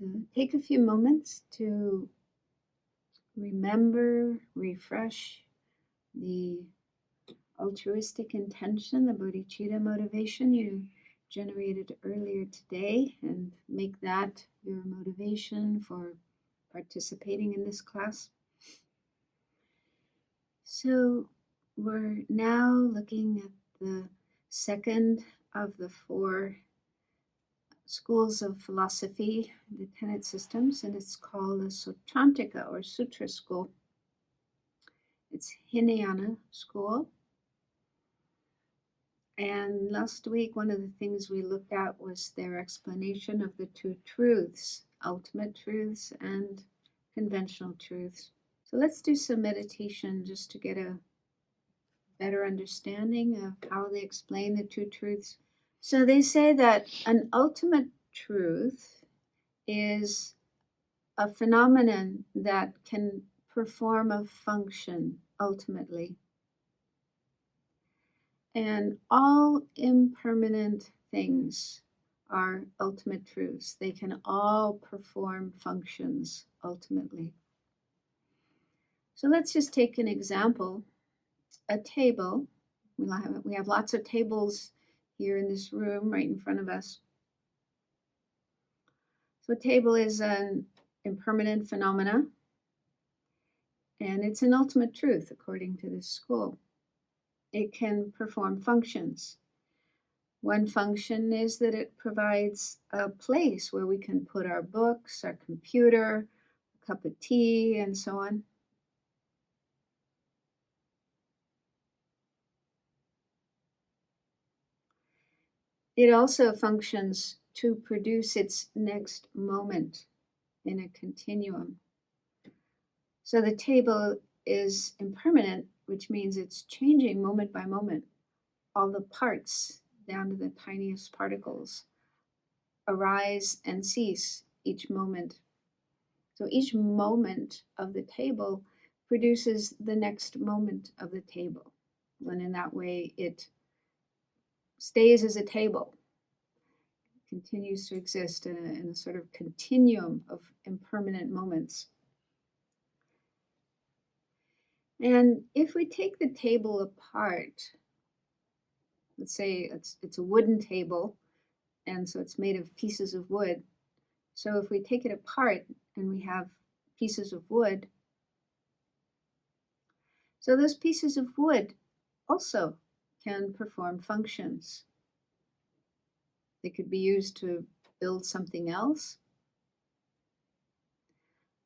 So take a few moments to remember, refresh the altruistic intention, the bodhicitta motivation you generated earlier today, and make that your motivation for participating in this class. So we're now looking at the second of the four schools of philosophy, the Tenet systems, and it's called the Sautrantika or Sutra school. It's Hinayana school. And last week, one of the things we looked at was their explanation of the two truths, ultimate truths and conventional truths. So let's do some meditation just to get a better understanding of how they explain the two truths. So they say that an ultimate truth is a phenomenon that can perform a function ultimately. And all impermanent things are ultimate truths. They can all perform functions ultimately. So let's just take an example. A table. We have lots of tables here in this room right in front of us. So a table is an impermanent phenomena, and it's an ultimate truth according to this school. It can perform functions. One function is that it provides a place where we can put our books, our computer, a cup of tea, and so on. It also functions to produce its next moment in a continuum. So the table is impermanent, which means it's changing moment by moment. All the parts, down to the tiniest particles, arise and cease each moment. So each moment of the table produces the next moment of the table. And in that way, it stays as a table, continues to exist in a sort of continuum of impermanent moments. And if we take the table apart, let's say it's a wooden table, and so it's made of pieces of wood. So if we take it apart and we have pieces of wood, so those pieces of wood also can perform functions. They could be used to build something else,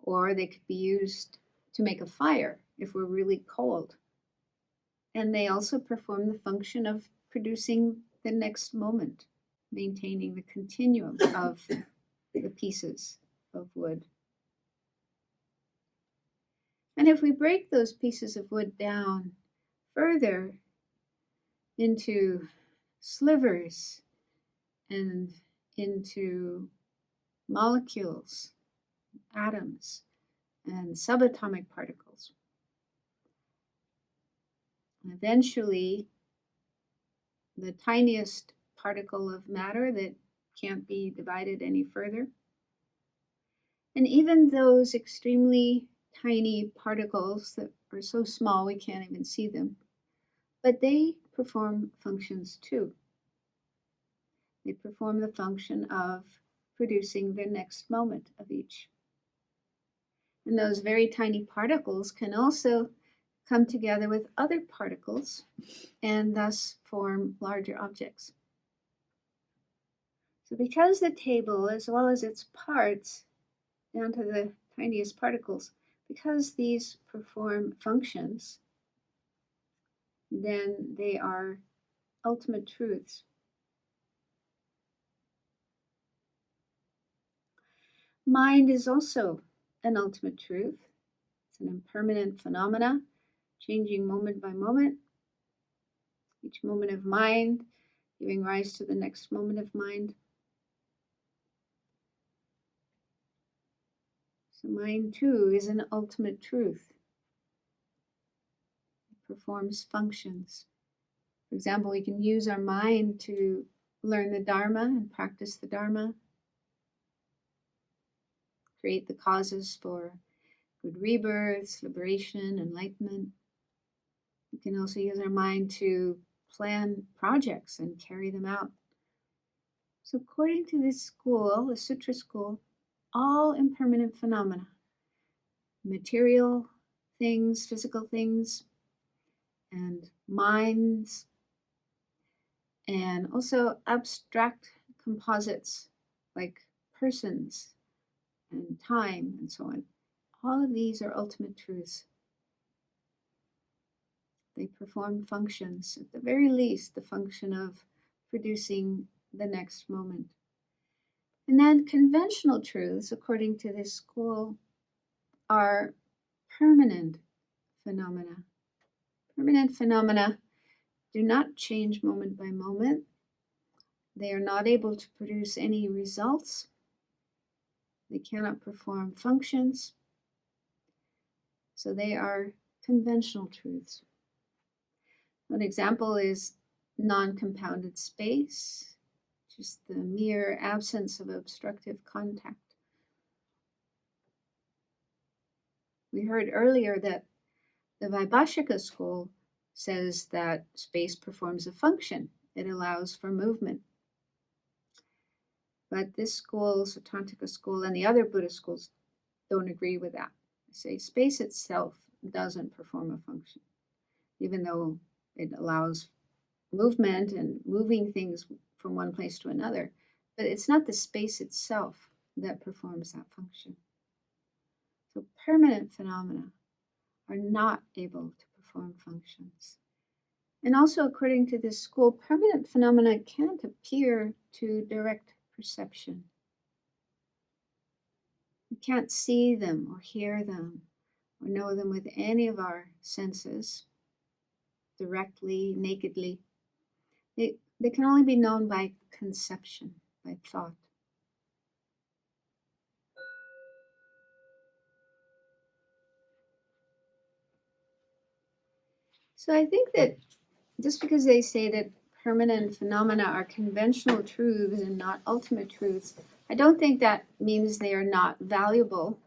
or they could be used to make a fire if we're really cold. And they also perform the function of producing the next moment, maintaining the continuum of the pieces of wood. And if we break those pieces of wood down further into slivers and into molecules, atoms, and subatomic particles, eventually the tiniest particle of matter that can't be divided any further, and even those extremely tiny particles that are so small we can't even see them, but they perform functions too. They perform the function of producing the next moment of each. And those very tiny particles can also come together with other particles and thus form larger objects. So because the table, as well as its parts, down to the tiniest particles, because these perform functions, then they are ultimate truths. Mind is also an ultimate truth. It's an impermanent phenomena, changing moment by moment. Each moment of mind giving rise to the next moment of mind. So mind too is an ultimate truth. It performs functions. For example, we can use our mind to learn the Dharma and practice the Dharma. create the causes for good rebirths, liberation, enlightenment. We can also use our mind to plan projects and carry them out. So according to this school, the Sutra school, all impermanent phenomena, material things, physical things, and minds, and also abstract composites like persons and time and so on. All of these are ultimate truths. They perform functions, at the very least, the function of producing the next moment. And then conventional truths, according to this school, are permanent phenomena. Permanent phenomena do not change moment by moment. They are not able to produce any results. They cannot perform functions. So they are conventional truths. An example is non-compounded space, just the mere absence of obstructive contact. We heard earlier that the Vaibhashika school says that space performs a function. It allows for movement. But this school, Sautrantika school, and the other Buddhist schools don't agree with that. They say space itself doesn't perform a function, even though it allows movement and moving things from one place to another. But it's not the space itself that performs that function. So permanent phenomena are not able to perform functions. And also, according to this school, permanent phenomena can't appear to direct perception. We can't see them or hear them or know them with any of our senses, directly, nakedly. They can only be known by conception, by thought. So I think that just because they say that permanent phenomena are conventional truths and not ultimate truths, I don't think that means they are not valuable.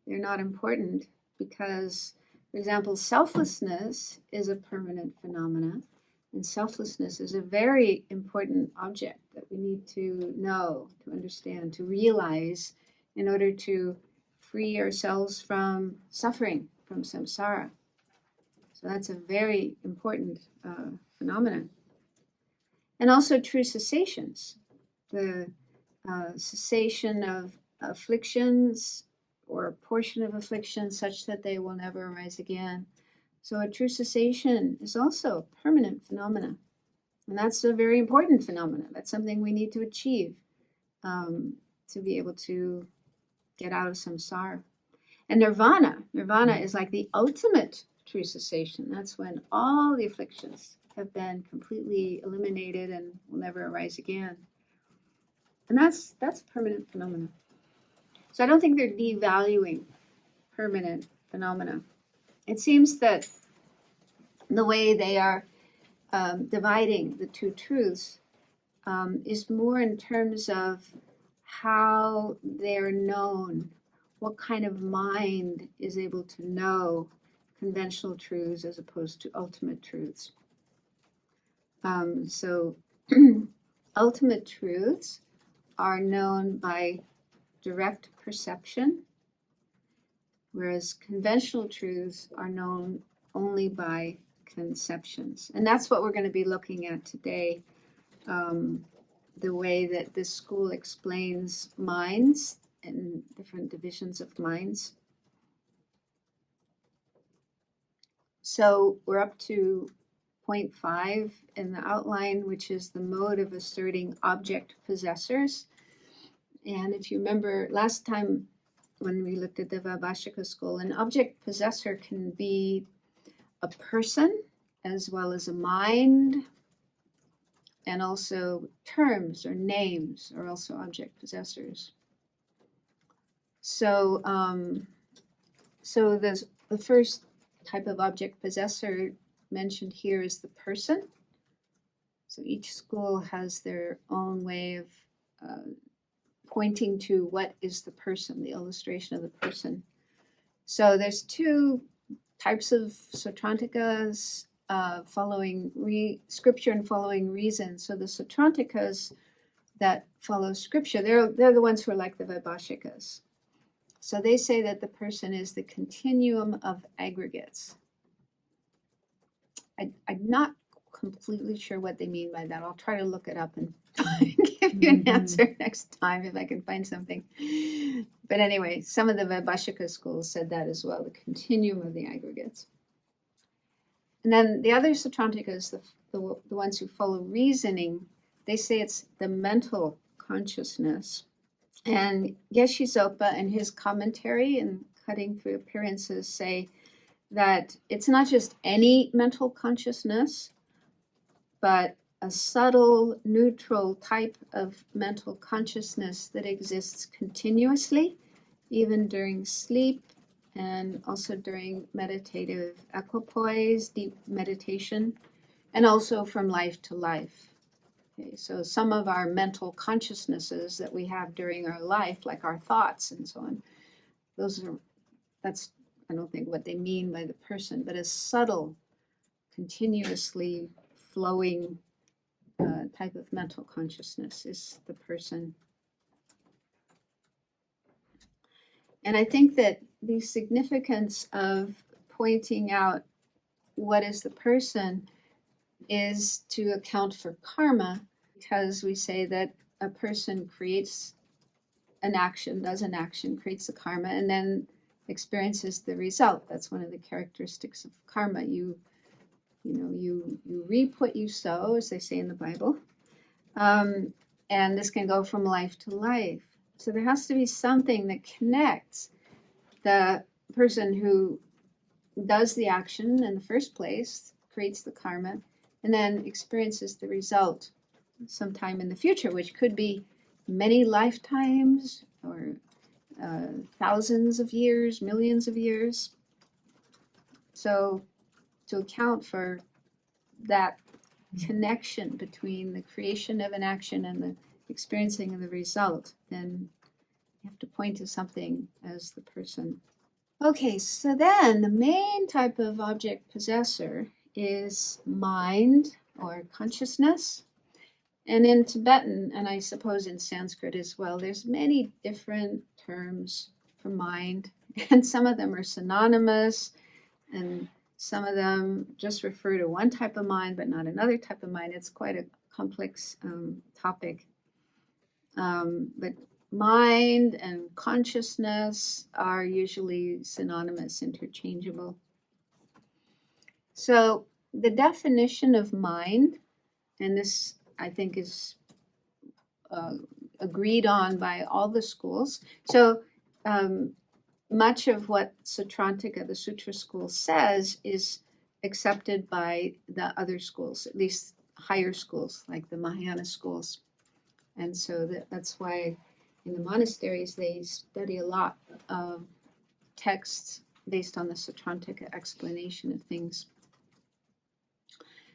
They're not important because, for example, selflessness is a permanent phenomena, and selflessness is a very important object that we need to know, to understand, to realize in order to free ourselves from suffering, from samsara. So that's a very important phenomenon. And also true cessations, the cessation of afflictions or a portion of affliction such that they will never arise again. So a true cessation is also a permanent phenomena. And that's a very important phenomenon. That's something we need to achieve to be able to get out of samsara. And nirvana is like the ultimate true cessation. That's when all the afflictions have been completely eliminated and will never arise again. And that's a permanent phenomenon. So I don't think they're devaluing permanent phenomena. It seems that the way they are dividing the two truths is more in terms of how they're known, what kind of mind is able to know conventional truths as opposed to ultimate truths. So ultimate truths are known by direct perception, whereas conventional truths are known only by conceptions. And that's what we're going to be looking at today, the way that this school explains minds and different divisions of minds. So we're up to point 5 in the outline, which is the mode of asserting object-possessors. And if you remember last time when we looked at the Vaibhashika school, an object-possessor can be a person as well as a mind, and also terms or names are also object-possessors. So, the first type of object-possessor mentioned here is the person. So each school has their own way of pointing to what is the person, the illustration of the person. So there's two types of Sautrantikas, following scripture and following reason. So the Sautrantikas that follow scripture, they're the ones who are like the Vaibhashikas. So they say that the person is the continuum of aggregates. I'm not completely sure what they mean by that. I'll try to look it up and give you an answer next time if I can find something. But anyway, some of the Vaibhashika schools said that as well, the continuum of the aggregates. And then the other Sautrantikas, the ones who follow reasoning, they say it's the mental consciousness. And Geshe Zopa in his commentary in Cutting Through Appearances say that it's not just any mental consciousness, but a subtle, neutral type of mental consciousness that exists continuously, even during sleep and also during meditative equipoise, deep meditation, and also from life to life. Okay, so some of our mental consciousnesses that we have during our life, like our thoughts and so on, that's I don't think what they mean by the person, but a subtle, continuously flowing type of mental consciousness is the person. And I think that the significance of pointing out what is the person is to account for karma, because we say that a person creates an action, does an action, creates the karma, and then experiences the result. That's one of the characteristics of karma. You reap what you sow, as they say in the Bible. And this can go from life to life. So there has to be something that connects the person who does the action in the first place, creates the karma, and then experiences the result sometime in the future, which could be many lifetimes or thousands of years, millions of years. So to account for that connection between the creation of an action and the experiencing of the result, then you have to point to something as the person. Okay, so then the main type of object possessor is mind or consciousness. And in Tibetan, and I suppose in Sanskrit as well, there's many different terms for mind, and some of them are synonymous, and some of them just refer to one type of mind, but not another type of mind. It's quite a complex topic. But mind and consciousness are usually synonymous, interchangeable. So the definition of mind, and this I think is agreed on by all the schools. So much of what Sautrantika, the Sutra school, says is accepted by the other schools, at least higher schools like the Mahayana schools. And so that's why in the monasteries they study a lot of texts based on the Sautrantika explanation of things.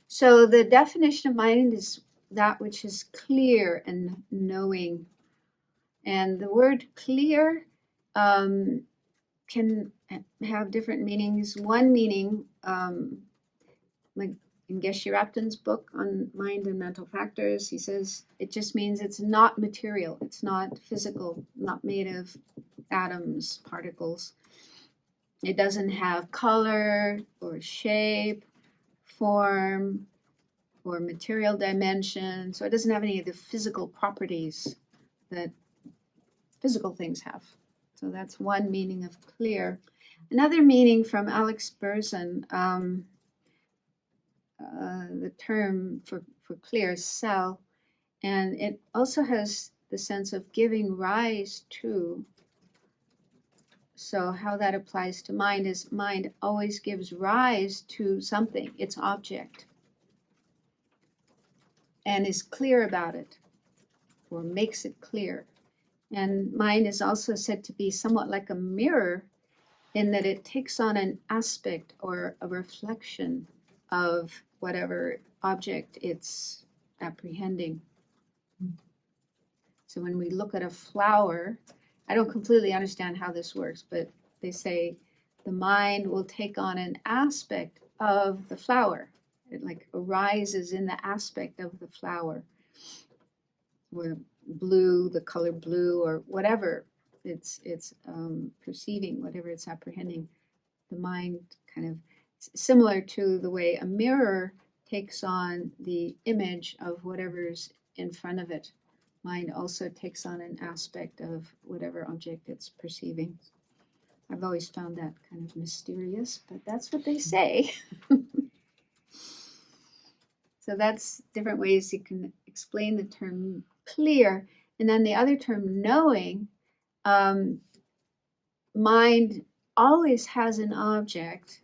So the definition of mind is that which is clear and knowing. And the word clear can have different meanings. One meaning, like in Geshe Rapton's book on mind and mental factors, he says it just means it's not material, it's not physical, not made of atoms, particles. It doesn't have color or shape, form, or material dimension. So it doesn't have any of the physical properties that physical things have. So that's one meaning of clear. Another meaning from Alex Berzin, the term for clear is cell, and it also has the sense of giving rise to. So how that applies to mind is mind always gives rise to something, its object, and is clear about it, or makes it clear. And mind is also said to be somewhat like a mirror in that it takes on an aspect or a reflection of whatever object it's apprehending. So when we look at a flower, I don't completely understand how this works, but they say the mind will take on an aspect of the flower. It like arises in the aspect of the flower, where blue, the color blue, or whatever it's perceiving, whatever it's apprehending. The mind kind of similar to the way a mirror takes on the image of whatever's in front of it. Mind also takes on an aspect of whatever object it's perceiving. I've always found that kind of mysterious, but that's what they say. So that's different ways you can explain the term clear. And then the other term, knowing, mind always has an object.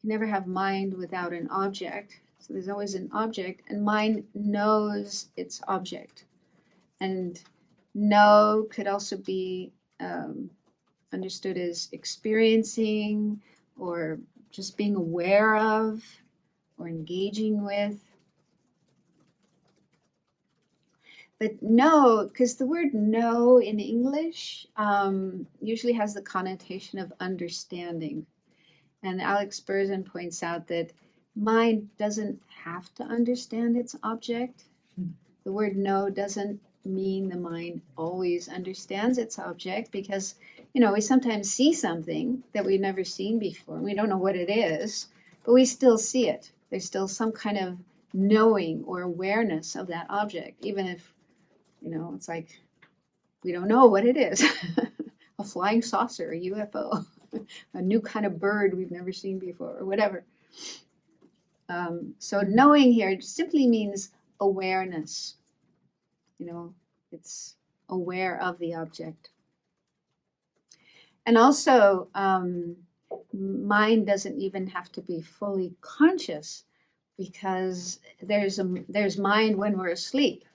You never have mind without an object. So there's always an object, and mind knows its object. And know could also be understood as experiencing, or just being aware of, or engaging with. But know, because the word know in English usually has the connotation of understanding. And Alex Berzin points out that mind doesn't have to understand its object. The word know doesn't mean the mind always understands its object, because, you know, we sometimes see something that we've never seen before. We don't know what it is, but we still see it. There's still some kind of knowing or awareness of that object, even if, you know, it's like we don't know what it is. A flying saucer, a UFO, a new kind of bird we've never seen before, or whatever. So knowing here simply means awareness. You know, it's aware of the object. And also, mind doesn't even have to be fully conscious, because there's mind when we're asleep.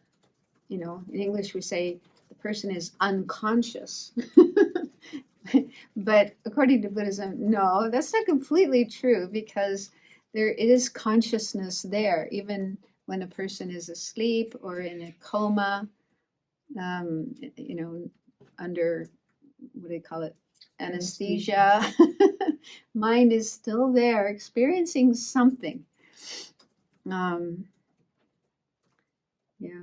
You know, in English we say the person is unconscious. But according to Buddhism, no, that's not completely true, because there is consciousness there, even when a person is asleep or in a coma, you know, under, what do they call it, anesthesia. Mind is still there, experiencing something. Yeah,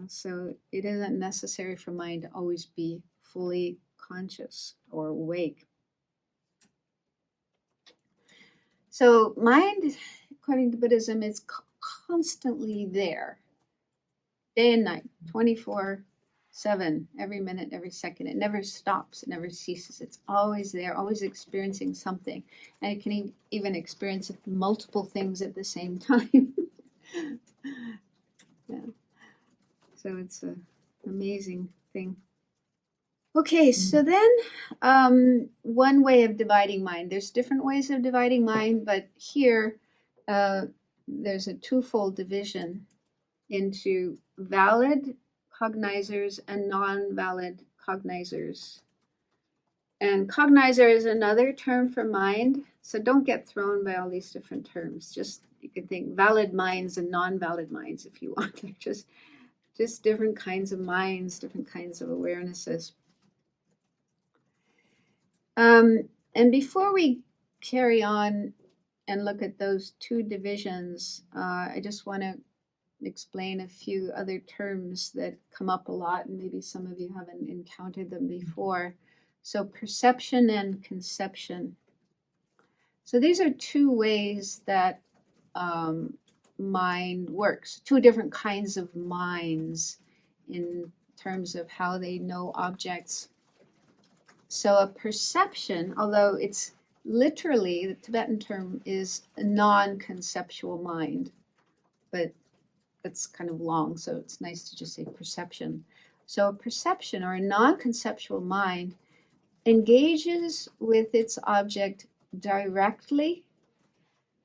so it isn't necessary for mind to always be fully conscious or awake. So mind, according to Buddhism, is constantly there, day and night, 24/7, every minute, every second. It never stops, it never ceases. It's always there, always experiencing something. And it can even experience multiple things at the same time. Yeah. So it's an amazing thing. Okay, so then one way of dividing mind. There's different ways of dividing mind, but here there's a twofold division into valid cognizers and non-valid cognizers. And cognizer is another term for mind, so don't get thrown by all these different terms. Just, you can think valid minds and non-valid minds if you want. They're just different kinds of minds, different kinds of awarenesses. And before we carry on and look at those two divisions, I just want to explain a few other terms that come up a lot, and maybe some of you haven't encountered them before. So perception and conception. So these are two ways that mind works, two different kinds of minds in terms of how they know objects. So a perception, although it's literally, the Tibetan term is a non-conceptual mind, but that's kind of long, so it's nice to just say perception. So a perception, or a non-conceptual mind, engages with its object directly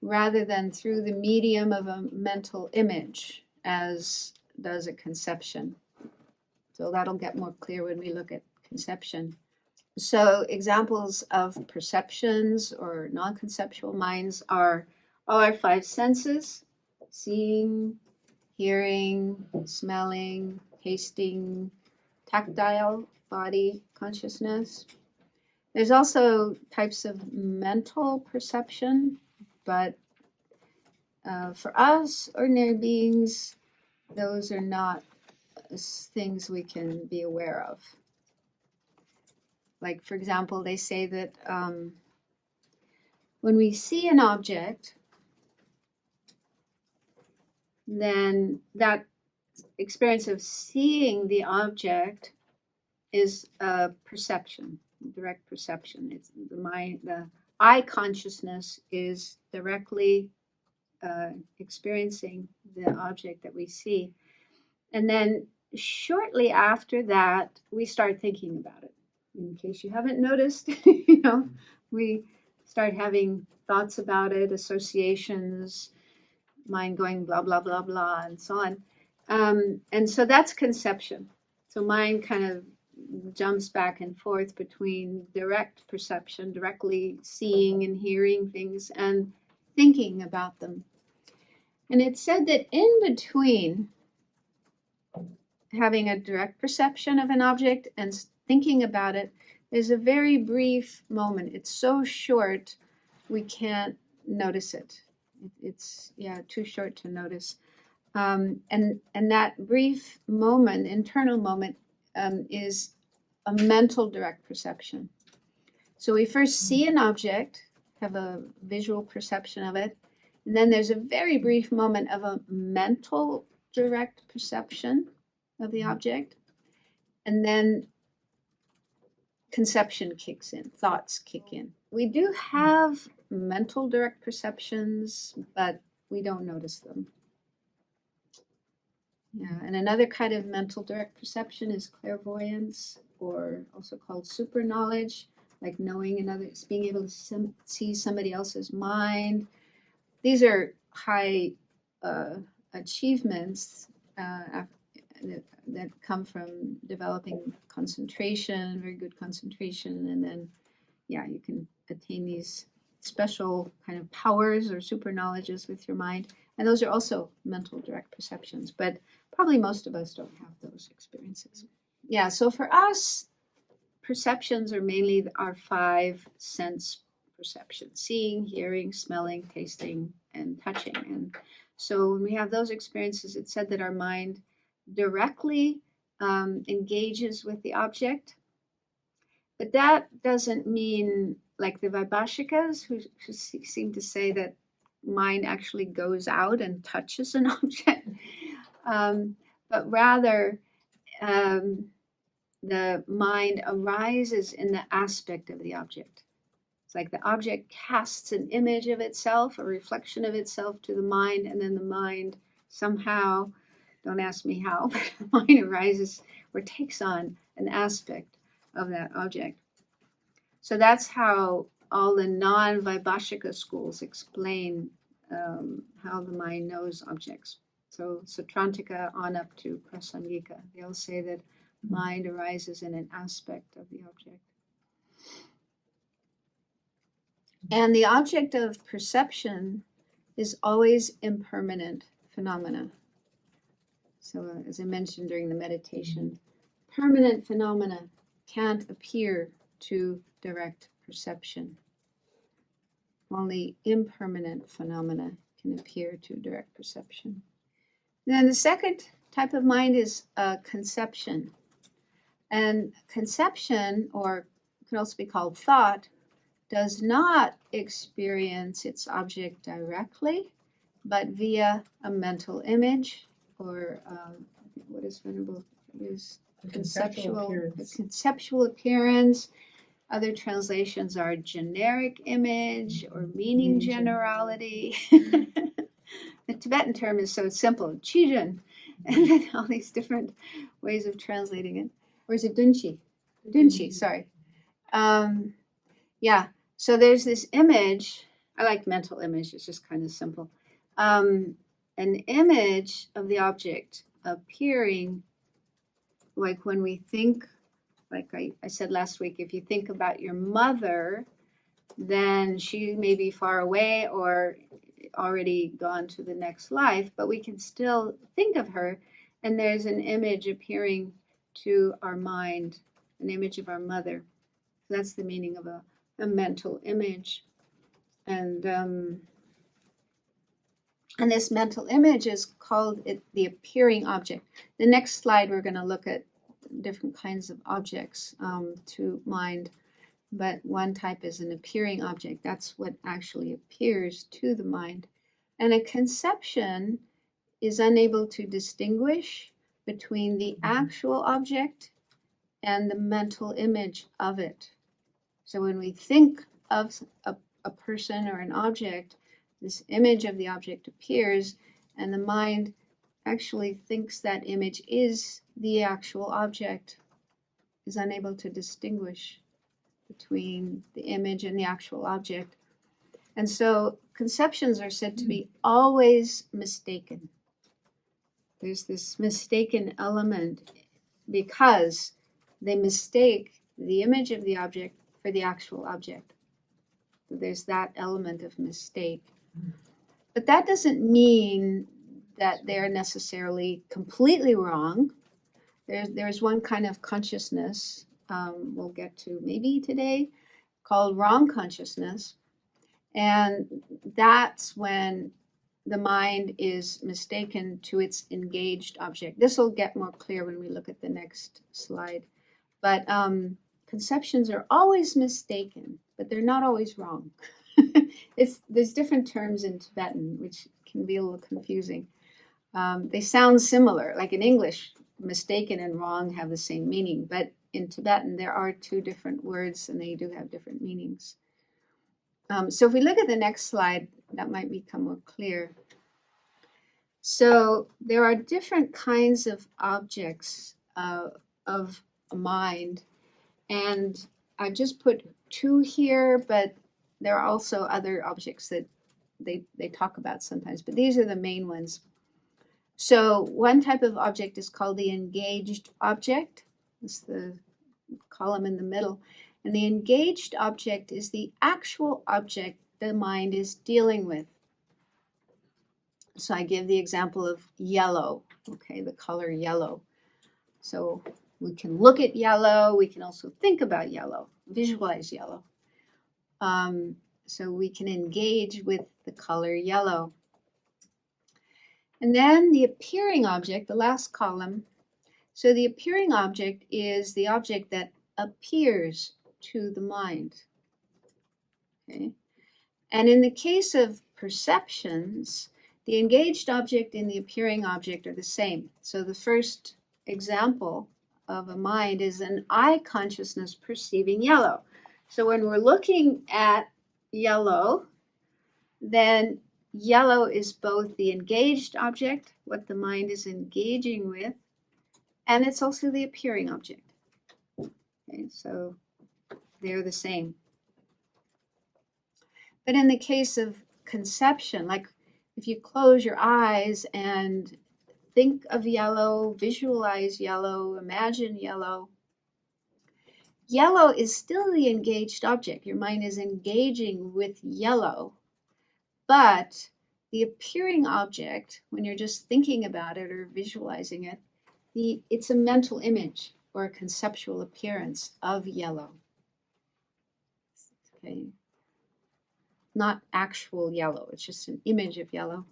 rather than through the medium of a mental image, as does a conception. So that'll get more clear when we look at conception. So examples of perceptions or non-conceptual minds are all our five senses: seeing, hearing, smelling, tasting, tactile body consciousness. There's also types of mental perception, but for us, ordinary beings, those are not things we can be aware of. Like, for example, they say that when we see an object, then that experience of seeing the object is a perception, direct perception. It's the eye consciousness is directly experiencing the object that we see. And then shortly after that, we start thinking about it. In case you haven't noticed, we start having thoughts about it, associations, mind going blah, blah, blah, blah, and so on. And so that's conception. So mind kind of jumps back and forth between direct perception, directly seeing and hearing things, and thinking about them. And it's said that in between having a direct perception of an object and thinking about it, there's a very brief moment. It's so short, we can't notice it. It's too short to notice. And that brief moment, internal moment, is a mental direct perception. So we first see an object, have a visual perception of it, and then there's a very brief moment of a mental direct perception of the object, and then conception kicks in, thoughts kick in. We do have mental direct perceptions, but we don't notice them. Yeah, and another kind of mental direct perception is clairvoyance, or also called super knowledge, like knowing another, being able to see somebody else's mind. These are high achievements that come from developing concentration, very good concentration, and then you can attain these special kind of powers or super knowledges with your mind. And those are also mental direct perceptions, but probably most of us don't have those experiences. Yeah, so for us, perceptions are mainly our 5 sense perceptions: seeing, hearing, smelling, tasting, and touching. And so when we have those experiences, it's said that our mind directly engages with the object. But that doesn't mean, like the Vaibhashikas, who seem to say that mind actually goes out and touches an object, but rather the mind arises in the aspect of the object. It's like the object casts an image of itself, a reflection of itself to the mind, and then the mind somehow, don't ask me how, but the mind arises or takes on an aspect of that object. So that's how all the non-Vaibhashika schools explain how the mind knows objects. So Sautrantika on up to Prasangika, they'll say that mind arises in an aspect of the object. And the object of perception is always impermanent phenomena. So as I mentioned during the meditation, permanent phenomena can't appear to direct perception. Only impermanent phenomena can appear to direct perception. Then the second type of mind is conception. And conception, or could also be called thought, does not experience its object directly, but via a mental image, or what is Venerable use? Conceptual appearance. Other translations are generic image or meaning generality. The Tibetan term is so simple, chijun, and then all these different ways of translating it. Or is it dunchi? Dunchi, sorry. So there's this image. I like mental image. It's just kind of simple. An image of the object appearing, like when we think, like I said last week, if you think about your mother, then she may be far away or already gone to the next life, but we can still think of her, and there's an image appearing to our mind, an image of our mother. That's the meaning of a mental image. And this mental image is called the appearing object. The next slide, we're going to look at different kinds of objects to mind. But one type is an appearing object. That's what actually appears to the mind. And a conception is unable to distinguish between the actual object and the mental image of it. So when we think of a person or an object, this image of the object appears, and the mind actually thinks that image is the actual object, is unable to distinguish between the image and the actual object. And so conceptions are said to be always mistaken. There's this mistaken element because they mistake the image of the object for the actual object. So there's that element of mistake. But that doesn't mean that they're necessarily completely wrong. There's one kind of consciousness we'll get to maybe today called wrong consciousness. And that's when the mind is mistaken to its engaged object. This will get more clear when we look at the next slide. But conceptions are always mistaken, but they're not always wrong. There's different terms in Tibetan, which can be a little confusing. They sound similar, like in English, mistaken and wrong have the same meaning, but in Tibetan there are two different words and they do have different meanings. So if we look at the next slide, that might become more clear. So there are different kinds of objects of a mind, and I just put two here, but there are also other objects that they talk about sometimes, but these are the main ones. So one type of object is called the engaged object. That's the column in the middle. And the engaged object is the actual object the mind is dealing with. So I give the example of yellow, okay, the color yellow. So we can look at yellow, we can also think about yellow, visualize yellow. So we can engage with the color yellow. And then the appearing object, the last column. So the appearing object is the object that appears to the mind. Okay? And in the case of perceptions, the engaged object and the appearing object are the same. So the first example of a mind is an eye consciousness perceiving yellow. So when we're looking at yellow, then yellow is both the engaged object, what the mind is engaging with, and it's also the appearing object. Okay, so they're the same. But in the case of conception, like if you close your eyes and think of yellow, visualize yellow, imagine yellow, yellow is still the engaged object. Your mind is engaging with yellow, but the appearing object, when you're just thinking about it or visualizing it, it's a mental image or a conceptual appearance of yellow. Okay. Not actual yellow, it's just an image of yellow.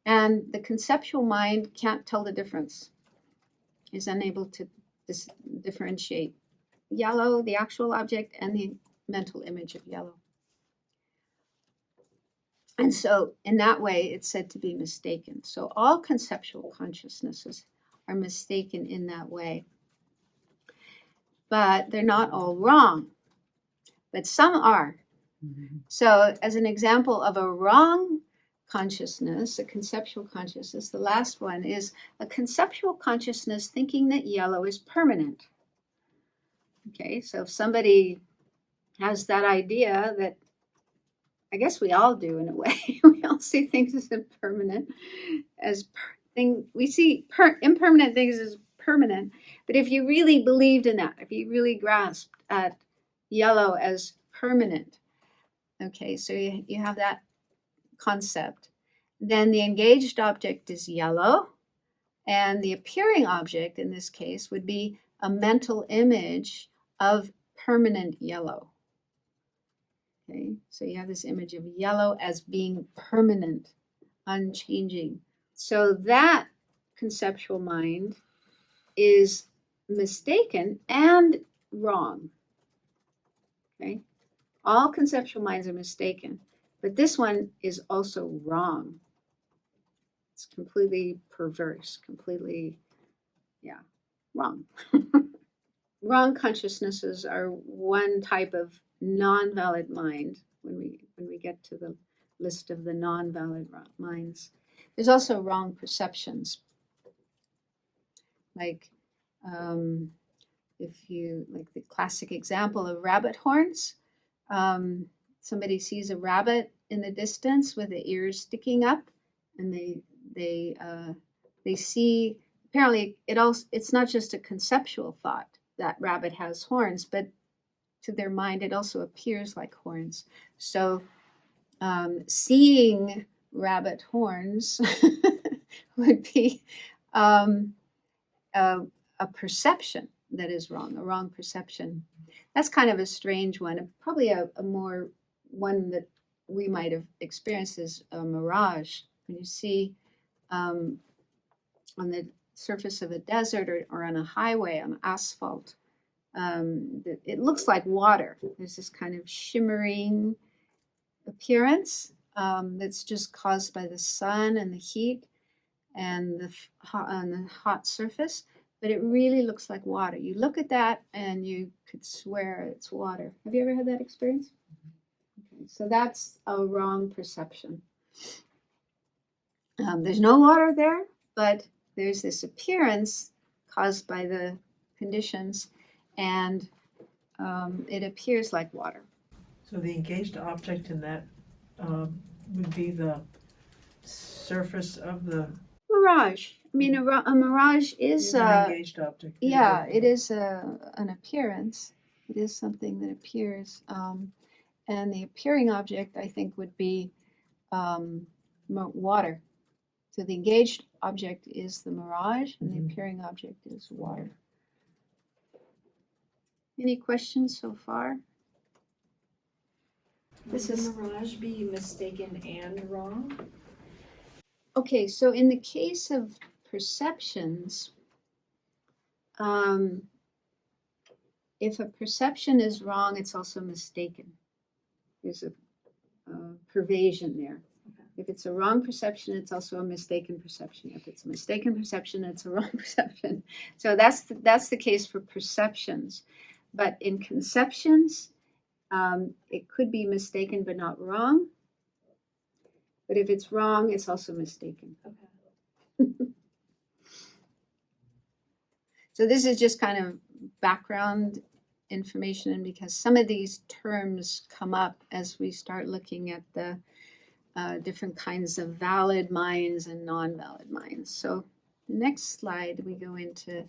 And the conceptual mind can't tell the difference, is unable to differentiate yellow, the actual object, and the mental image of yellow. And so in that way, it's said to be mistaken. So all conceptual consciousnesses are mistaken in that way. But they're not all wrong, but some are. Mm-hmm. So as an example of a wrong consciousness, a conceptual consciousness, the last one is a conceptual consciousness thinking that yellow is permanent. Okay, so if somebody has that idea that, I guess we all do in a way, we all see things as impermanent, we see impermanent things as permanent. But if you really believed in that, if you really grasped at yellow as permanent, okay, so you have that concept, then the engaged object is yellow, And the appearing object in this case would be a mental image of permanent yellow. Okay, so you have this image of yellow as being permanent, unchanging. So that conceptual mind is mistaken and wrong. Okay, all conceptual minds are mistaken, but this one is also wrong. It's completely perverse, completely, wrong. Wrong consciousnesses are one type of non-valid mind when we get to the list of the non-valid minds. There's also wrong perceptions. Like if you, like the classic example of rabbit horns, somebody sees a rabbit in the distance with the ears sticking up, and they see, apparently it's not just a conceptual thought that rabbit has horns, but to their mind it also appears like horns. So seeing rabbit horns would be a perception that is wrong, a wrong perception. That's kind of a strange one, probably a more one that we might have experienced is a mirage. When you see on the surface of a desert or on a highway, on asphalt, it looks like water. There's this kind of shimmering appearance that's just caused by the sun and the heat and the hot surface, but it really looks like water. You look at that and you could swear it's water. Have you ever had that experience? Okay, so that's a wrong perception. There's no water there, but there's this appearance caused by the conditions, and it appears like water. So the engaged object in that would be the surface of the mirage. I mean, a mirage is an engaged object. Yeah, it is an appearance. It is something that appears, and the appearing object, I think, would be water. So the engaged object is the mirage, and the appearing object is water. Any questions so far? Would the mirage be mistaken and wrong? Okay, so in the case of perceptions, if a perception is wrong, it's also mistaken. There's a pervasion there. If it's a wrong perception, it's also a mistaken perception. If it's a mistaken perception, it's a wrong perception. So that's the case for perceptions. But in conceptions, it could be mistaken but not wrong. But if it's wrong, it's also mistaken. Okay. So this is just kind of background information, and because some of these terms come up as we start looking at the different kinds of valid minds and non-valid minds. So the next slide, we go into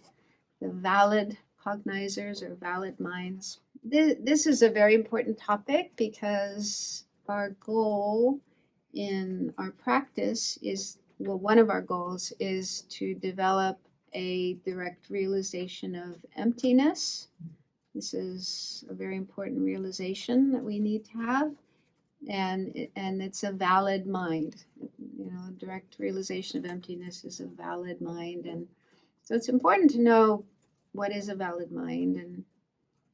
the valid cognizers or valid minds. This is a very important topic because our goal in our practice is, well, one of our goals is to develop a direct realization of emptiness. This is a very important realization that we need to have. And it's a valid mind. You know, direct realization of emptiness is a valid mind. And so it's important to know what is a valid mind, and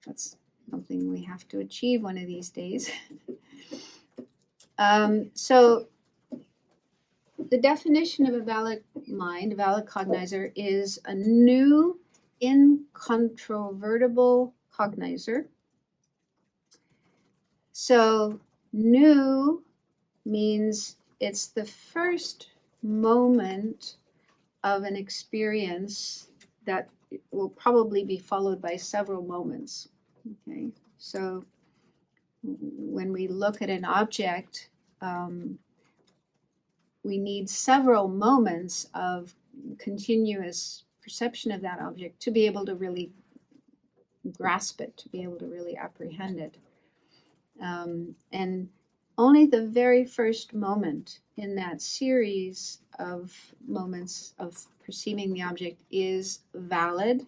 that's something we have to achieve one of these days. So the definition of a valid mind, a valid cognizer, is a new incontrovertible cognizer. So new means it's the first moment of an experience that will probably be followed by several moments. Okay, so when we look at an object, we need several moments of continuous perception of that object to be able to really grasp it, to be able to really apprehend it. And only the very first moment in that series of moments of perceiving the object is valid.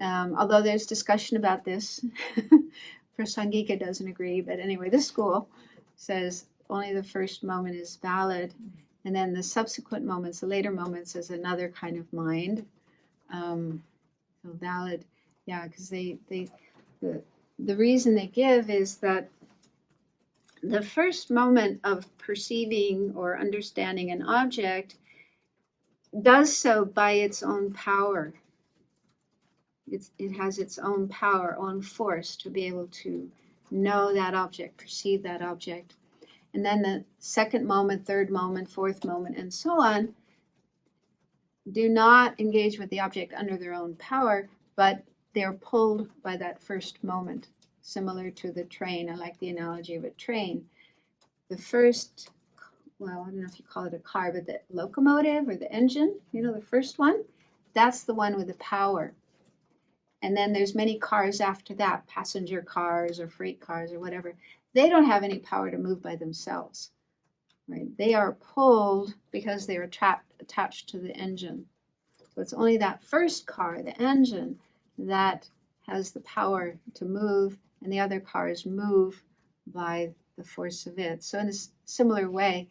Although there's discussion about this. Prasangika doesn't agree, but anyway, this school says only the first moment is valid, and then the subsequent moments, the later moments, is another kind of mind. So valid, yeah, because the reason they give is that the first moment of perceiving or understanding an object does so by its own power. It has its own power, own force to be able to know that object, perceive that object. And then the second moment, third moment, fourth moment, and so on, do not engage with the object under their own power, but they're pulled by that first moment, similar to the train. I like the analogy of a train. The first, well, I don't know if you call it a car, but the locomotive or the engine, the first one, that's the one with the power. And then there's many cars after that, passenger cars or freight cars or whatever. They don't have any power to move by themselves, right? They are pulled because they are attached to the engine. So it's only that first car, the engine, that has the power to move, and the other cars move by the force of it. So in a similar way,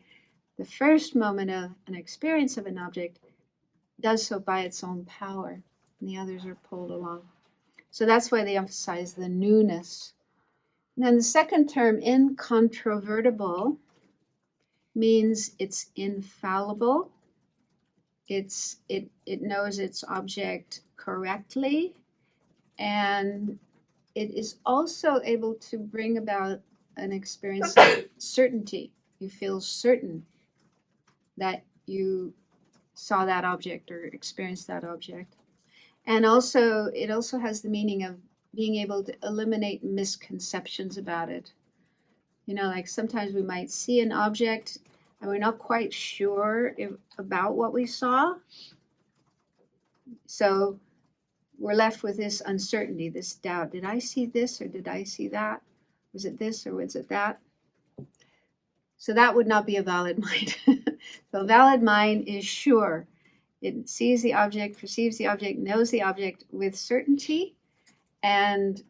the first moment of an experience of an object does so by its own power, and the others are pulled along. So that's why they emphasize the newness. And then the second term, incontrovertible, means it's infallible. It knows its object correctly, and it is also able to bring about an experience of certainty. You feel certain that you saw that object or experienced that object. And also, it also has the meaning of being able to eliminate misconceptions about it. Like sometimes we might see an object and we're not quite sure about what we saw. So we're left with this uncertainty, this doubt. Did I see this or did I see that? Was it this or was it that? So that would not be a valid mind. So a valid mind is sure. It sees the object, perceives the object, knows the object with certainty, and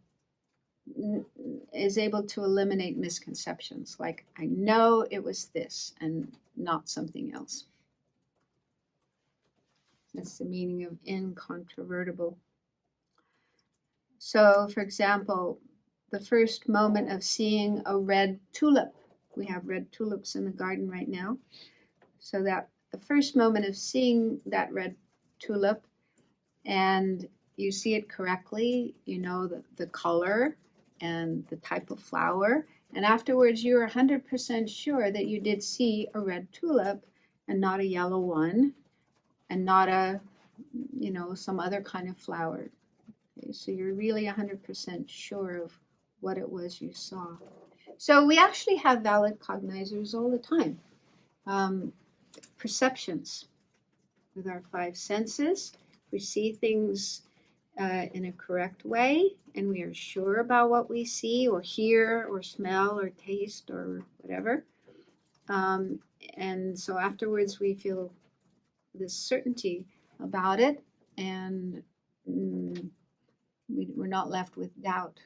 is able to eliminate misconceptions. Like, I know it was this and not something else. That's the meaning of incontrovertible. So, for example, the first moment of seeing a red tulip. We have red tulips in the garden right now. So that the first moment of seeing that red tulip, and you see it correctly, the color and the type of flower, and afterwards you're 100% sure that you did see a red tulip and not a yellow one and not a some other kind of flower. Okay, so you're really 100% sure of what it was you saw. So we actually have valid cognizers all the time. Perceptions with our five senses. We see things in a correct way, and we are sure about what we see or hear or smell or taste or whatever. And so afterwards we feel this certainty about it, and we're not left with doubt.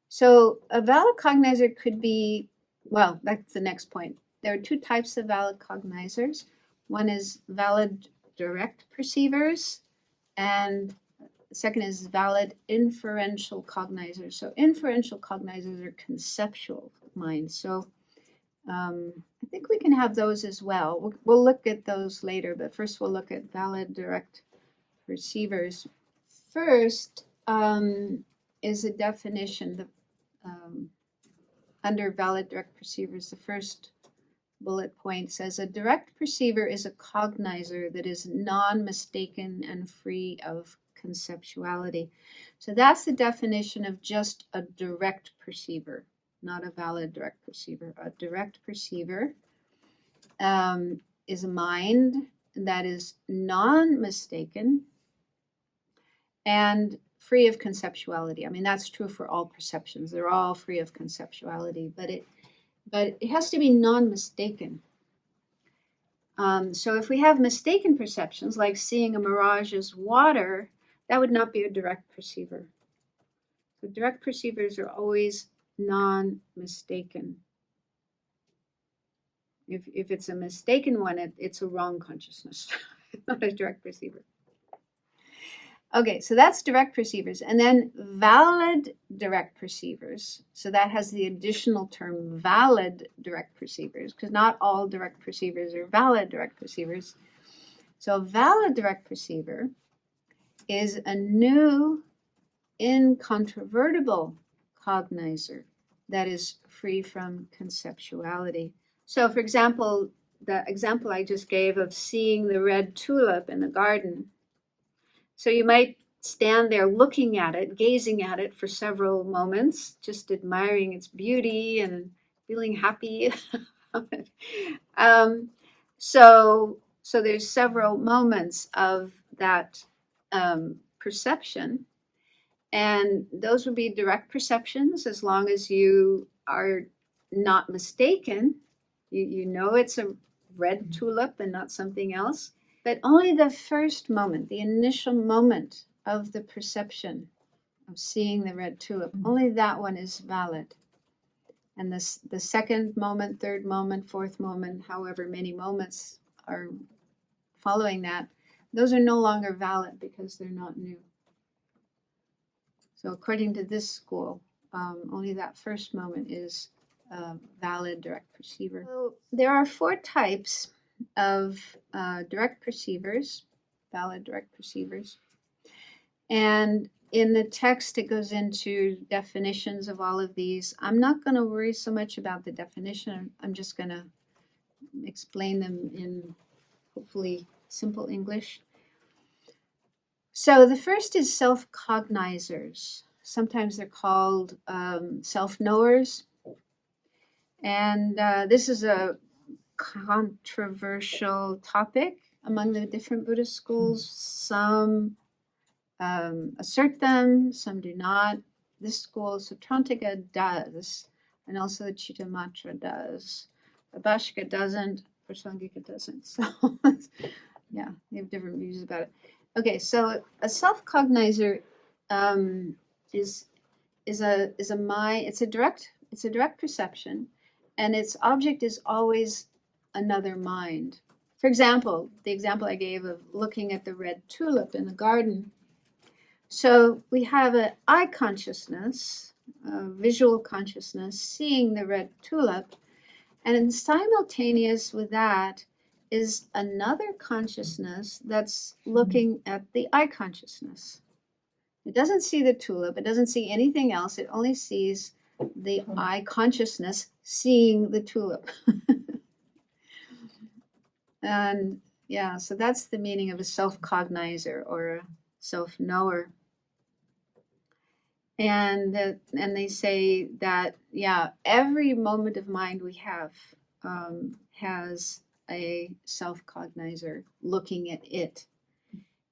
So a valid cognizer could be, well, that's the next point. There are two types of valid cognizers. One is valid direct perceivers, and the second is valid inferential cognizers. So inferential cognizers are conceptual minds. So I think we can have those as well. We'll look at those later, but first we'll look at valid direct perceivers. First is a definition under valid direct perceivers. The first bullet point says a direct perceiver is a cognizer that is non-mistaken and free of conceptuality. So that's the definition of just a direct perceiver, not a valid direct perceiver. A direct perceiver is a mind that is non-mistaken and free of conceptuality. I mean, that's true for all perceptions. They're all free of conceptuality, but it has to be non-mistaken. So if we have mistaken perceptions, like seeing a mirage as water, that would not be a direct perceiver. So direct perceivers are always non-mistaken. If it's a mistaken one, it's a wrong consciousness, not a direct perceiver. Okay, so that's direct perceivers. And then valid direct perceivers. So that has the additional term valid direct perceivers, because not all direct perceivers are valid direct perceivers. So a valid direct perceiver is a new, incontrovertible cognizer that is free from conceptuality. So, for example, the example I just gave of seeing the red tulip in the garden. So you might stand there looking at it, gazing at it for several moments, just admiring its beauty and feeling happy. So there's several moments of that perception. And those would be direct perceptions as long as you are not mistaken. You know it's a red tulip and not something else. But only the first moment, the initial moment of the perception of seeing the red tulip, only that one is valid. And the second moment, third moment, fourth moment, however many moments are following that, those are no longer valid because they're not new. So according to this school, only that first moment is valid direct perceiver. So there are 4 types of direct perceivers, valid direct perceivers. And in the text, it goes into definitions of all of these. I'm not going to worry so much about the definition. I'm just going to explain them in hopefully simple English. So the first is self-cognizers. Sometimes they're called self-knowers. And this is a controversial topic among the different Buddhist schools. Some assert them, some do not. This school, Sautrantika, does, and also the Chittamatra does. The Bhashika doesn't, Prasangika doesn't. So, yeah, they have different views about it. Okay, so a self-cognizer is a mind. It's a direct perception, and its object is always another mind. For example, the example I gave of looking at the red tulip in the garden. So we have an eye consciousness, visual consciousness, seeing the red tulip, and simultaneous with that is another consciousness that's looking at the eye consciousness. It doesn't see the tulip, it doesn't see anything else, it only sees the eye consciousness seeing the tulip. And yeah, so that's the meaning of a self-cognizer or a self-knower. And they say that, yeah, every moment of mind we have has a self-cognizer looking at it.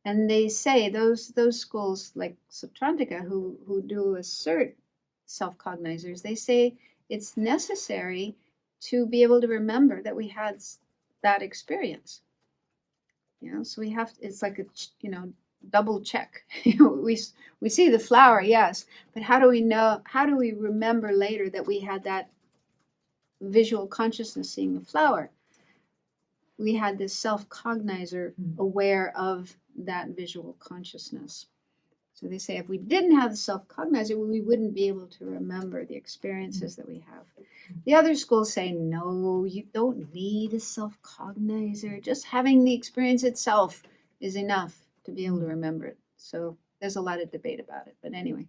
And they say those schools like Sautrantika who do assert self-cognizers, they say it's necessary to be able to remember that we had that experience. Yeah, so we have to, it's like a double check. we see the flower, yes, but how do we remember later that we had that visual consciousness seeing the flower? We had this self-cognizer aware of that visual consciousness. So they say if we didn't have the self-cognizer, we wouldn't be able to remember the experiences that we have. The other schools say, no, you don't need a self-cognizer. Just having the experience itself is enough to be able to remember it. So there's a lot of debate about it. But anyway,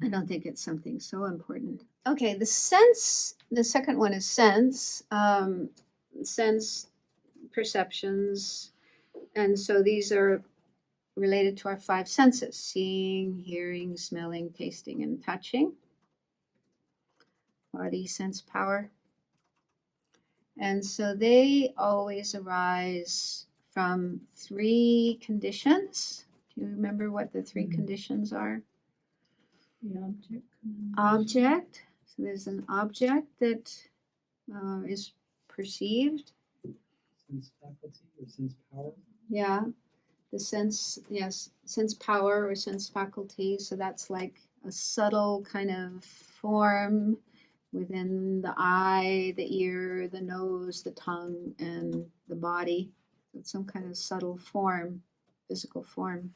I don't think it's something so important. Okay, the second one is sense. Sense perceptions. And so these are related to our 5 senses: seeing, hearing, smelling, tasting, and touching. Body, sense, power. And so they always arise from 3 conditions. You remember what the three conditions are? The object. Object. So there's an object that is perceived. Sense faculty or sense power. Yeah. The sense, yes, sense power or sense faculty. So that's like a subtle kind of form within the eye, the ear, the nose, the tongue, and the body. It's some kind of subtle form, physical form,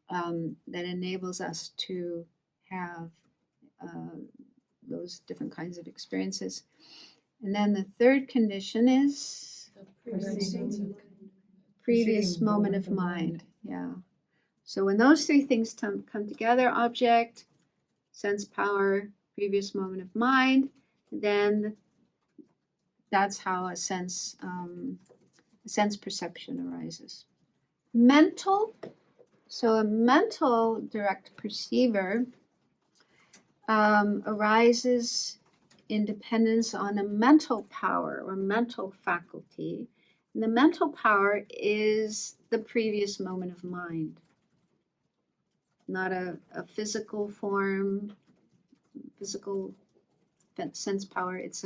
that enables us to have those different kinds of experiences. And then the third condition is previous moment of mind. Yeah. So when those three things come together, object, sense power, previous moment of mind, then that's how a sense perception arises. Mental. So a mental direct perceiver arises in dependence on a mental power or mental faculty. And the mental power is the previous moment of mind, not a physical form, physical sense power. It's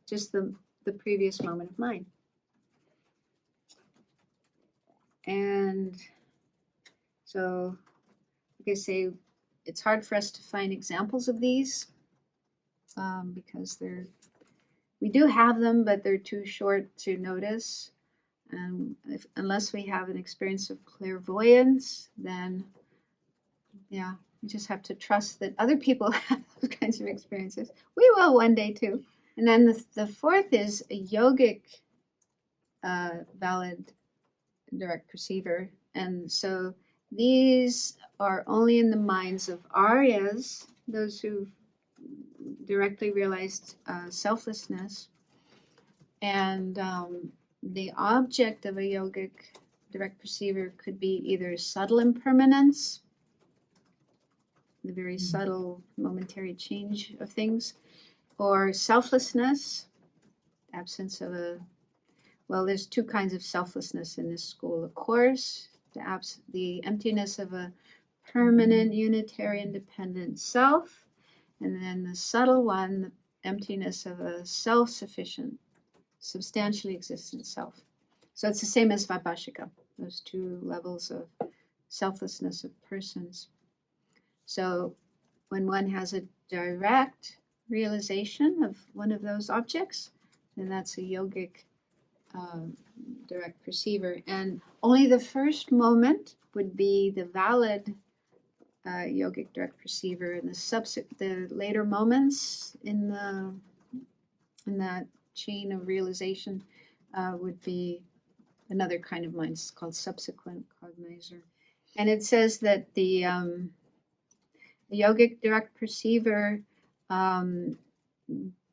just the previous moment of mind. And so, like I say, it's hard for us to find examples of these because we do have them, but they're too short to notice. And unless we have an experience of clairvoyance, then yeah, we just have to trust that other people have those kinds of experiences. We will one day too. And then the fourth is a yogic valid direct perceiver. And so these are only in the minds of Aryas, those who've directly realized selflessness. And the object of a yogic direct perceiver could be either subtle impermanence, the very subtle momentary change of things, or selflessness, absence of well, there's two kinds of selflessness in this school of course. The emptiness of a permanent, unitary, independent self, and then the subtle one, the emptiness of a self-sufficient, substantially existent self. So it's the same as Vaibhashika, those two levels of selflessness of persons. So when one has a direct realization of one of those objects, then that's a yogic direct perceiver. And only the first moment would be the valid yogic direct perceiver, and the later moments in that chain of realization would be another kind of mind. It's called subsequent cognizer. And it says that the yogic direct perceiver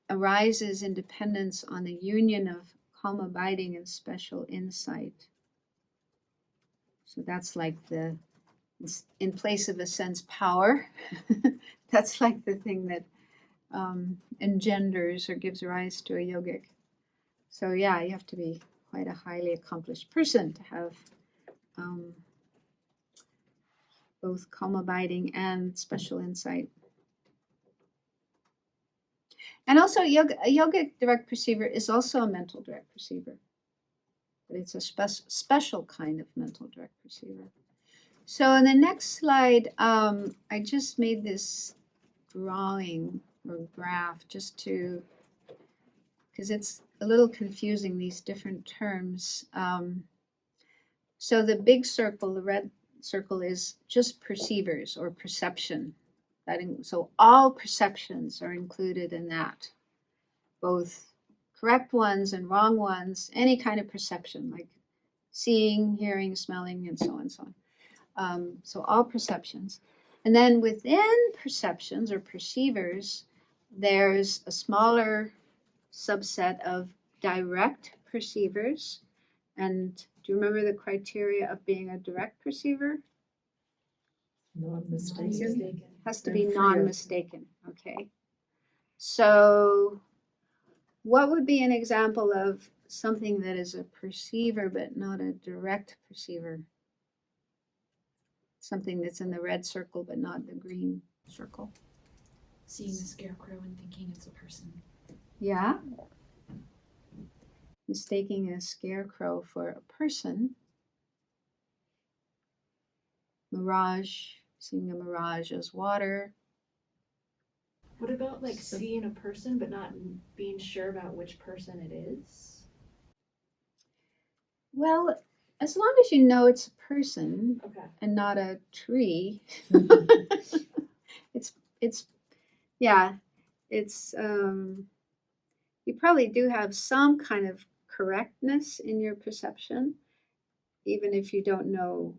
arises in dependence on the union of calm abiding and special insight. So that's like in place of a sense power, that's like the thing that engenders or gives rise to a yogic. So yeah, you have to be quite a highly accomplished person to have both calm abiding and special insight. And also a yogic direct perceiver is also a mental direct perceiver, but it's a special kind of mental direct perceiver. So in the next slide, I just made this drawing or graph just because it's a little confusing, these different terms. So the big circle, the red circle, is just perceivers or perception. So all perceptions are included in that, both correct ones and wrong ones, any kind of perception like seeing, hearing, smelling, and so on and so on. So all perceptions. And then within perceptions or perceivers, there's a smaller subset of direct perceivers. And do you remember the criteria of being a direct perceiver? Non-mistaken. Has to be non-mistaken. Okay. So what would be an example of something that is a perceiver but not a direct perceiver? something that's in the red circle but not the green circle. Seeing the scarecrow and thinking it's a person. Yeah. Mistaking a scarecrow for a person. Mirage, seeing a mirage as water. What about like So- seeing a person but not being sure about which person it is? Well, as long as you know it's a person Okay. and not a tree, it's yeah, it's you probably do have some kind of correctness in your perception, even if you don't know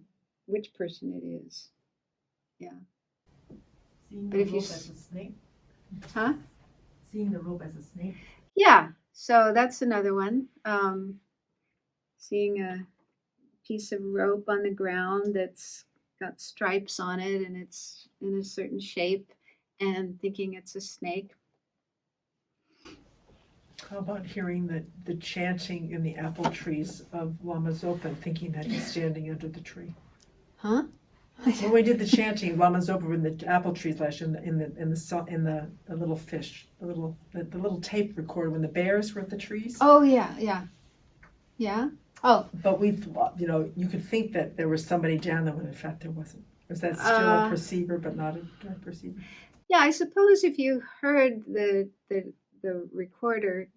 which person it is. Yeah. Seeing But the if you rope s- as a snake. Huh? Seeing the rope as a snake. Yeah, so that's another one. Seeing a piece of rope on the ground that's got stripes on it and it's in a certain shape and thinking it's a snake. How about hearing the chanting in the apple trees of Lama Zopa, thinking that he's standing under the tree? Huh? When we did the chanting, Lama Zopa in the apple trees last year, in the little fish, the little tape recorder when the bears were at the trees. Oh, yeah. Oh, But you could think that there was somebody down there when in fact there wasn't. Was that still a perceiver but not a direct perceiver? yeah, I suppose if you heard the recorder,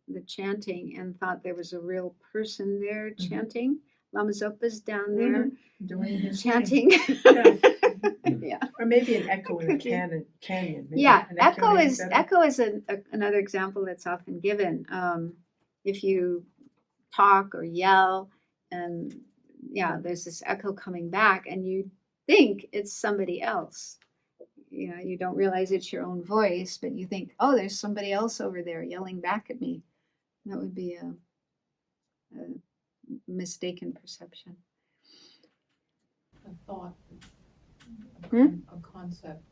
the chanting, and thought there was a real person there chanting, Lama Zopa's down there Doing his thing. chanting. Yeah. Yeah. Or maybe an echo in a Could be. canyon. Maybe Yeah, an echo maybe is better. another example that's often given. If you talk or yell, and yeah, there's this echo coming back, and you think it's somebody else. You know, you don't realize it's your own voice, but you think, oh, there's somebody else over there yelling back at me. That would be a mistaken perception. A thought, Hmm? a concept.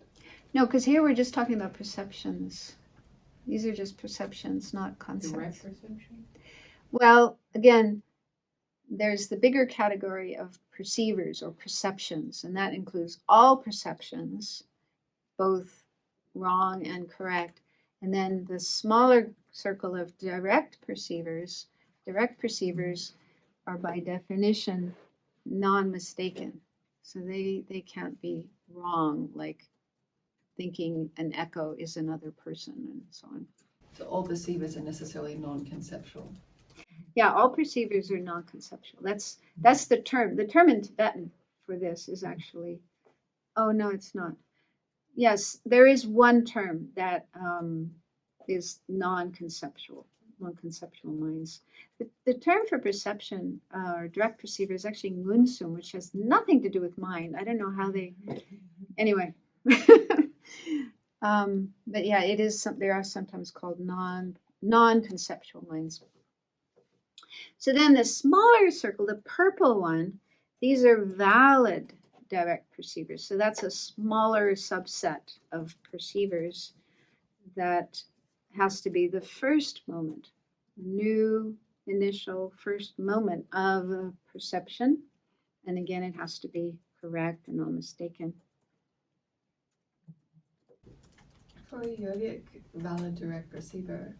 No, because here we're just talking about perceptions. These are just perceptions, not concepts. Direct perception? Well, again, there's the bigger category of perceivers or perceptions, and that includes all perceptions, both wrong and correct. And then the smaller circle of direct perceivers are by definition non-mistaken. So they can't be wrong, like thinking an echo is another person and so on. So all perceivers are necessarily non-conceptual. Yeah, all perceivers are non-conceptual. That's the term. The term in Tibetan for this is actually, oh no, it's not. Yes, there is one term that is non-conceptual minds. The term for perception or direct perceiver is actually ngunsum, which has nothing to do with mind. I don't know how they, anyway. But yeah, it is. They are sometimes called non-conceptual minds. So then the smaller circle, the purple one, these are valid direct perceivers. So that's a smaller subset of perceivers that has to be the first moment, new initial first moment of a perception. And again, it has to be correct and not mistaken. For a yogic valid direct perceiver,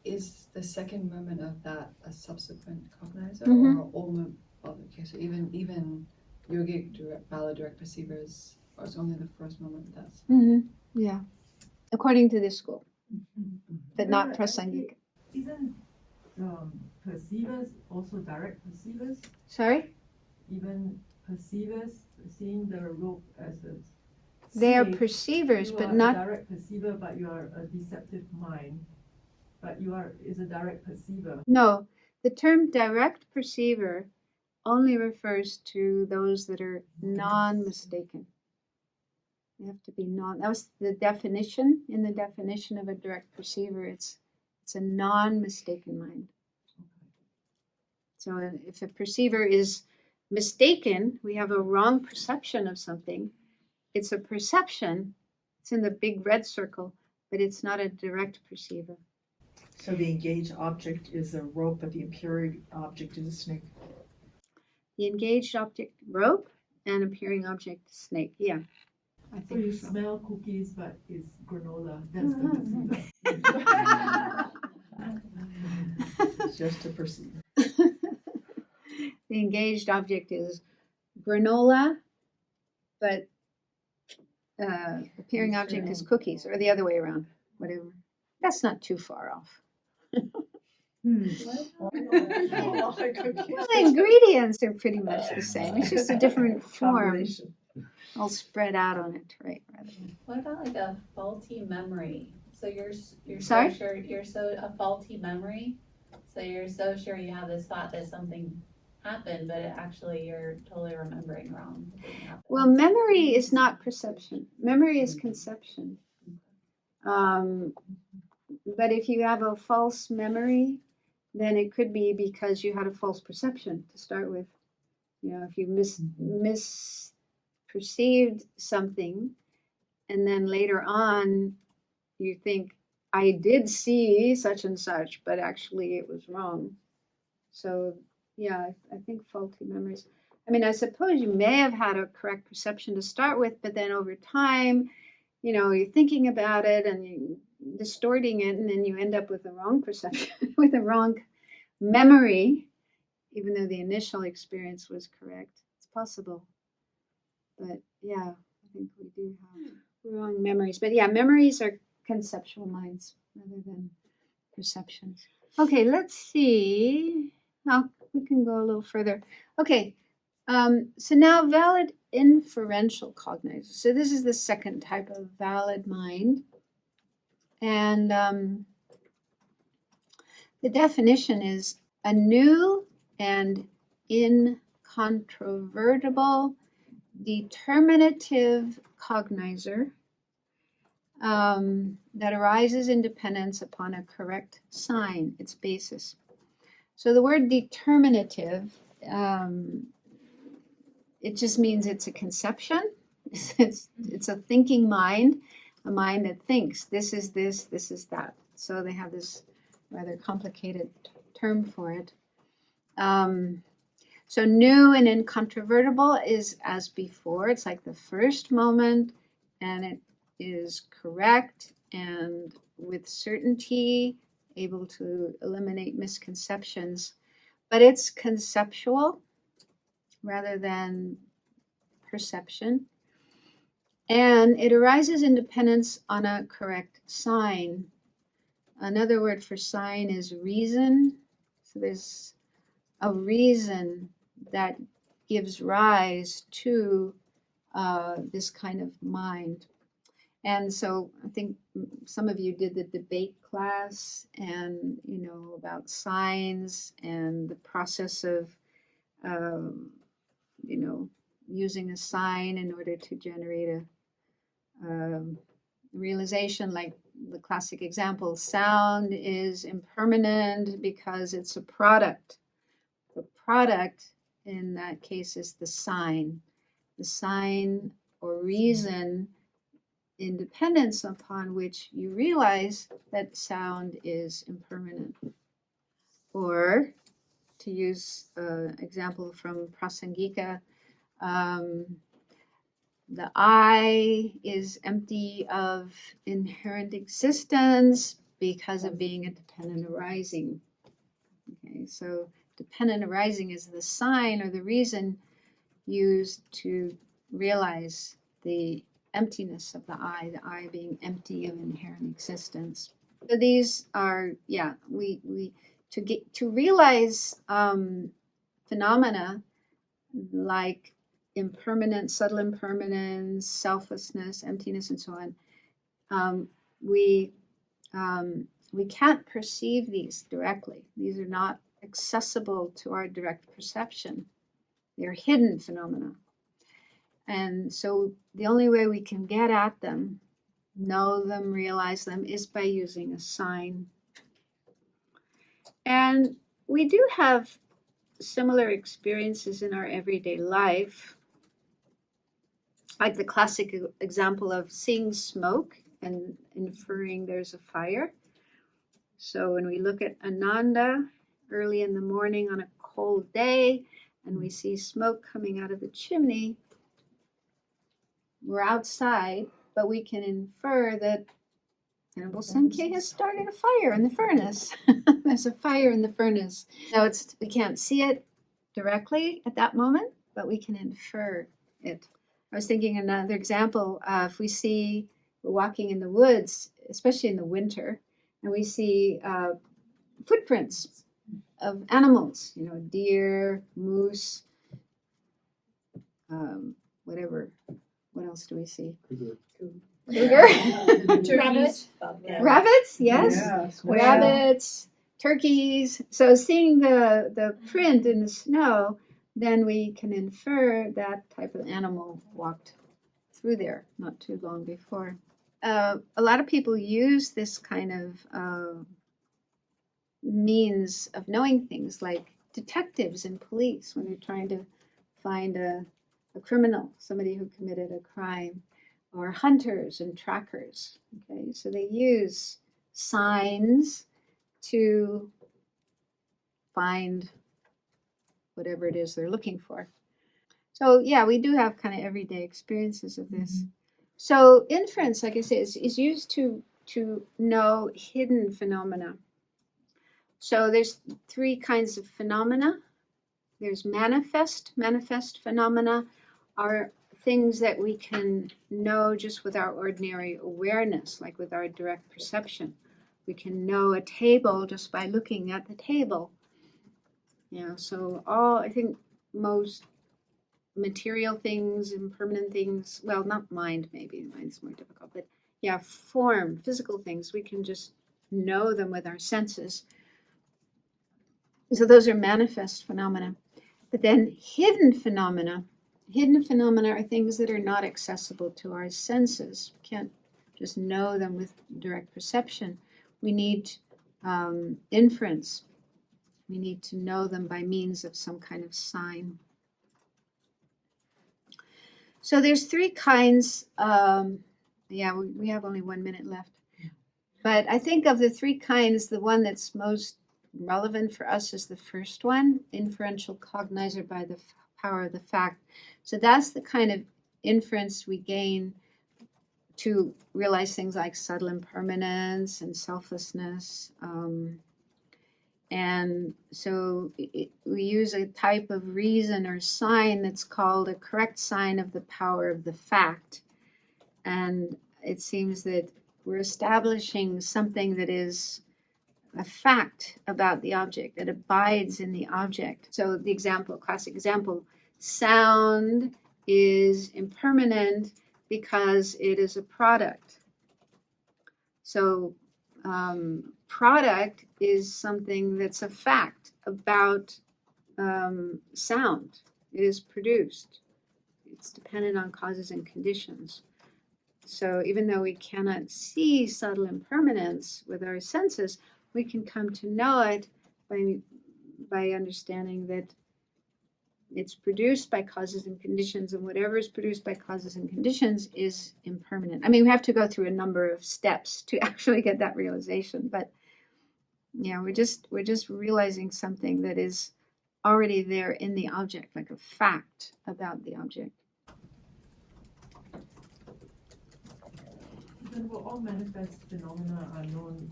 is the second moment of that a subsequent cognizer or all okay, so even yogic valid direct perceivers, or it's only the first moment that's Yeah, according to this school, but not But Prasangika. Isn't perceivers also direct perceivers? Sorry? Even perceivers, seeing the rope as a They are snake, perceivers, you but are not. a direct perceiver, but you are a deceptive mind. But is a direct perceiver. No, the term direct perceiver only refers to those that are non-mistaken. They have to be that was the definition. In the definition of a direct perceiver, it's a non-mistaken mind. So if a perceiver is mistaken, we have a wrong perception of something. It's a perception. It's in the big red circle, but it's not a direct perceiver. So the engaged object is a rope, but the impure object is a snake. The engaged object rope and appearing object snake. Yeah, I So you think so. smell cookies, but it's granola. That's the deceiver. It's just to perceive. The engaged object is granola, but appearing object is cookies, or the other way around, whatever. That's not too far off. Well, the ingredients are pretty much the same. It's just a different form, Combination. all spread out on it, right? Rather than What about like a faulty memory? So you're Sorry? so sure a faulty memory. So you're so sure you have this thought that something happened, but actually you're totally remembering wrong. It didn't happen. Well, memory is not perception. Memory is conception. But if you have a false memory, then it could be because you had a false perception to start with. You know, if you misperceived something, and then later on you think, I did see such and such, but actually it was wrong. So yeah, I think faulty memories. I mean, I suppose you may have had a correct perception to start with, but then over time, you know, you're thinking about it and you're distorting it, and then you end up with the wrong perception, with the wrong memory, even though the initial experience was correct. It's possible. But yeah, I think we do have wrong memories. But yeah, memories are conceptual minds rather than perceptions. Okay, let's see. Now we can go a little further. Okay, so now valid inferential cognizers. So this is the second type of valid mind. And the definition is a new and incontrovertible determinative cognizer that arises in dependence upon a correct sign, its basis. So the word determinative, it just means it's a conception. It's a thinking mind, a mind that thinks this is this, this is that. So they have this rather complicated term for it. So new and incontrovertible is as before. It's like the first moment, and it is correct and with certainty able to eliminate misconceptions. But it's conceptual rather than perception. And it arises in dependence on a correct sign. Another word for sign is reason. So there's a reason that gives rise to this kind of mind. And so I think some of you did the debate class, and you know about signs and the process of you know, using a sign in order to generate a realization. Like the classic example, sound is impermanent because it's a product. The product in that case is the sign or reason in dependence upon which you realize that sound is impermanent. Or to use an example from Prasangika, the I is empty of inherent existence because of being a dependent arising. Okay, so dependent arising is the sign or the reason used to realize the emptiness of the I being empty of inherent existence. So these are, yeah, we to realize phenomena like impermanence, subtle impermanence, selflessness, emptiness, and so on. We can't perceive these directly. These are not accessible to our direct perception. They're hidden phenomena. And so the only way we can get at them, know them, realize them, is by using a sign. And we do have similar experiences in our everyday life, like the classic example of seeing smoke and inferring there's a fire. So when we look at Ananda early in the morning on a cold day and we see smoke coming out of the chimney, we're outside, but we can infer that Venerable Sangye has started a fire in the furnace. There's a fire in the furnace. Now we can't see it directly at that moment, but we can infer it. I was thinking another example, if we're walking in the woods, especially in the winter, and we see footprints of animals, deer, moose, whatever. What else do we see? Cougar. Cougar? Rabbit. Rabbits, yes. Yeah, Rabbits, turkeys. So seeing the print in the snow, then we can infer that type of animal walked through there not too long before. A lot of people use this kind of means of knowing things, like detectives and police when they're trying to find a criminal, somebody who committed a crime, or hunters and trackers. Okay, so they use signs to find whatever it is they're looking for. So yeah, we do have kind of everyday experiences of this. So inference, like I say, is used to know hidden phenomena. So there's three kinds of phenomena. There's manifest. Manifest phenomena are things that we can know just with our ordinary awareness, like with our direct perception. We can know a table just by looking at the table. So I think most material things, impermanent things, well, not mind, maybe mind's more difficult, but yeah, form, physical things, we can just know them with our senses. So those are manifest phenomena. But then hidden phenomena are things that are not accessible to our senses. We can't just know them with direct perception. We need inference. We need to know them by means of some kind of sign. So there's three kinds. We have only 1 minute left. But I think of the three kinds, the one that's most relevant for us is the first one, inferential cognizer by the power of the fact. So that's the kind of inference we gain to realize things like subtle impermanence and selflessness. And so we use a type of reason or sign that's called a correct sign of the power of the fact. And it seems that we're establishing something that is a fact about the object, that abides in the object. So the example, classic example, sound is impermanent because it is a product. So product is something that's a fact about sound. It is produced. It's dependent on causes and conditions. So even though we cannot see subtle impermanence with our senses, we can come to know it by understanding that it's produced by causes and conditions, and whatever is produced by causes and conditions is impermanent. I mean, we have to go through a number of steps to actually get that realization, but yeah, we're just realizing something that is already there in the object, like a fact about the object. Then all manifest phenomena are known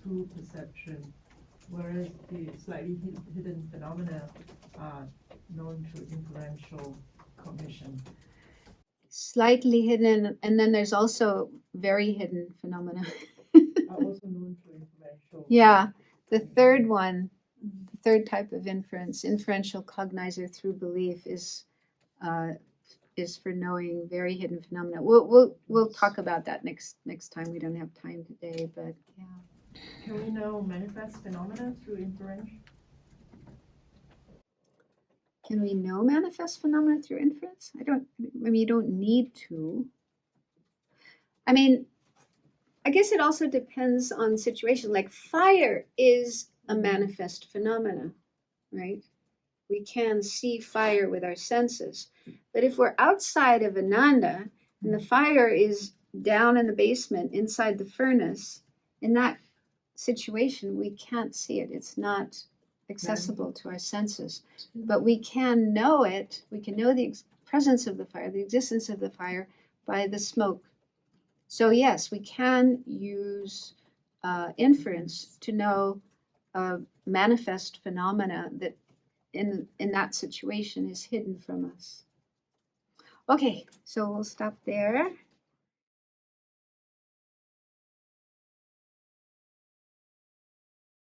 through perception, whereas the slightly hidden phenomena are known through inferential cognition. Slightly hidden, and then there's also very hidden phenomena. Are also known through inferential. Yeah, the third one, the third type of inference, inferential cognizer through belief, is for knowing very hidden phenomena. We'll talk about that next time. We don't have time today, but yeah. Can we know manifest phenomena through inferential? Can we know manifest phenomena through inference? You don't need to. I mean, I guess it also depends on the situation. Like fire is a manifest phenomena, right? We can see fire with our senses. But if we're outside of Ananda and the fire is down in the basement inside the furnace, in that situation, we can't see it. It's not accessible to our senses. But we can know it. We can know the presence of the fire, the existence of the fire, by the smoke. So yes, we can use inference to know manifest phenomena that in that situation is hidden from us. Okay, so we'll stop there.